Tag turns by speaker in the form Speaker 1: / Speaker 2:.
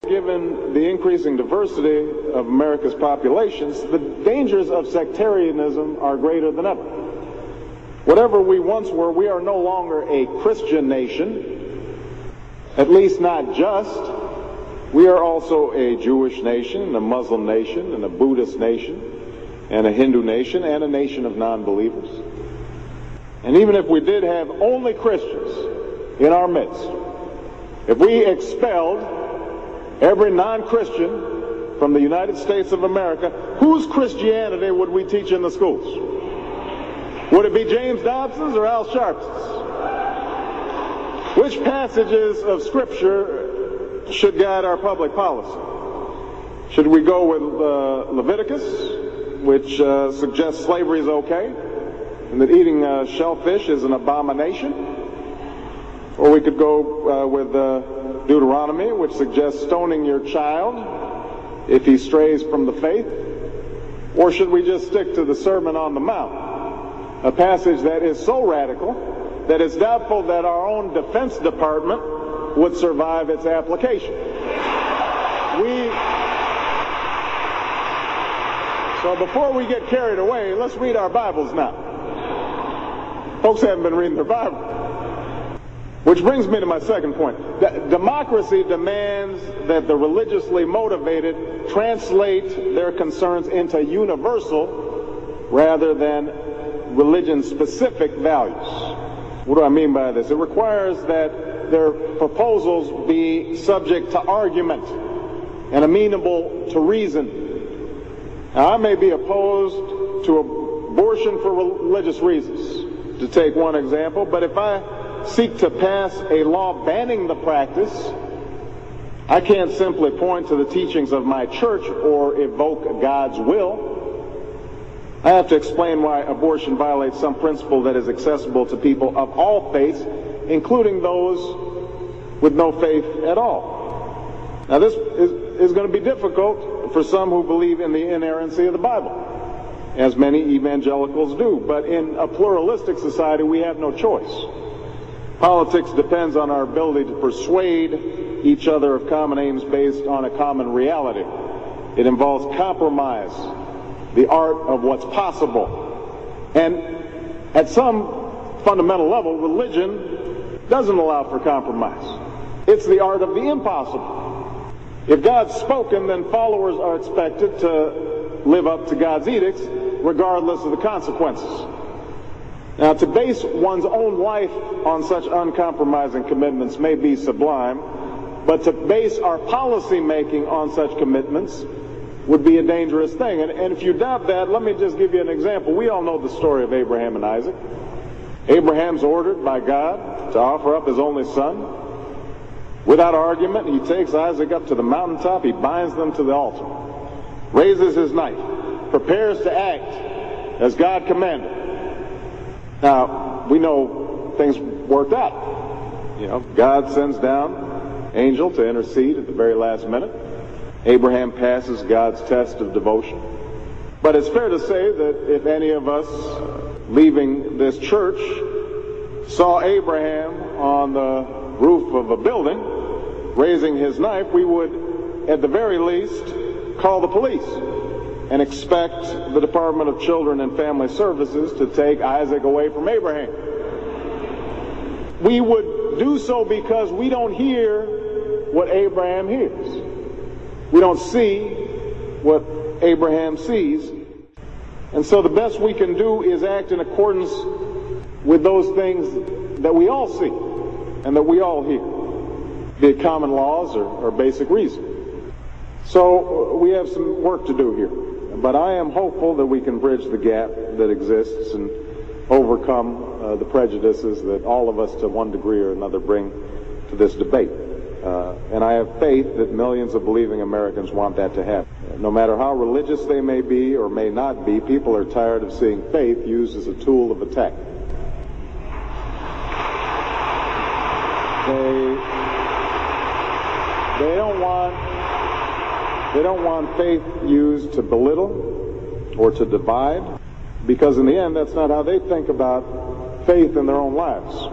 Speaker 1: Given the increasing diversity of America's populations, the dangers of sectarianism are greater than ever. Whatever we once were, we are no longer a Christian nation, at least not just. We are also a Jewish nation, and a Muslim nation, and a Buddhist nation, and a Hindu nation, and a nation of non-believers. And even if we did have only Christians in our midst, if we expelled every non-Christian from the United States of America, whose Christianity would we teach in the schools? Would it be James Dobson's or Al Sharps's? Which passages of Scripture should guide our public policy? Should we go with Leviticus, which suggests slavery is okay, and that eating shellfish is an abomination? Or we could go with Deuteronomy, which suggests stoning your child if he strays from the faith? Or should we just stick to the Sermon on the Mount, a passage that is so radical that it's doubtful that our own Defense Department would survive its application? So before we get carried away, let's read our Bibles now. Folks haven't been reading their Bible. Which brings me to my second point. Democracy demands that the religiously motivated translate their concerns into universal rather than religion-specific values. What do I mean by this? It requires that their proposals be subject to argument and amenable to reason. Now, I may be opposed to abortion for religious reasons, to take one example, but if I seek to pass a law banning the practice, I can't simply point to the teachings of my church or evoke God's will. I have to explain why abortion violates some principle that is accessible to people of all faiths, including those with no faith at all. Now, this is going to be difficult for some who believe in the inerrancy of the Bible, as many evangelicals do. But in a pluralistic society, we have no choice. Politics depends on our ability to persuade each other of common aims based on a common reality. It involves compromise, the art of what's possible. And at some fundamental level, religion doesn't allow for compromise. It's the art of the impossible. If God's spoken, then followers are expected to live up to God's edicts, regardless of the consequences. Now, to base one's own life on such uncompromising commitments may be sublime, but to base our policy making on such commitments would be a dangerous thing. And if you doubt that, let me just give you an example. We all know the story of Abraham and Isaac. Abraham's ordered by God to offer up his only son. Without argument, he takes Isaac up to the mountaintop, he binds them to the altar, raises his knife, prepares to act as God commanded. Now, we know things worked out. You know, God sends down an angel to intercede at the very last minute. Abraham passes God's test of devotion. But it's fair to say that if any of us leaving this church saw Abraham on the roof of a building raising his knife, we would, at the very least, call the police and expect the Department of Children and Family Services to take Isaac away from Abraham. We would do so because we don't hear what Abraham hears. We don't see what Abraham sees. And so the best we can do is act in accordance with those things that we all see and that we all hear, be it common laws or basic reason. So we have some work to do here. But I am hopeful that we can bridge the gap that exists and overcome the prejudices that all of us to one degree or another bring to this debate. And I have faith that millions of believing Americans want that to happen. No matter how religious they may be or may not be, people are tired of seeing faith used as a tool of attack. They don't want faith used to belittle or to divide, because in the end, that's not how they think about faith in their own lives.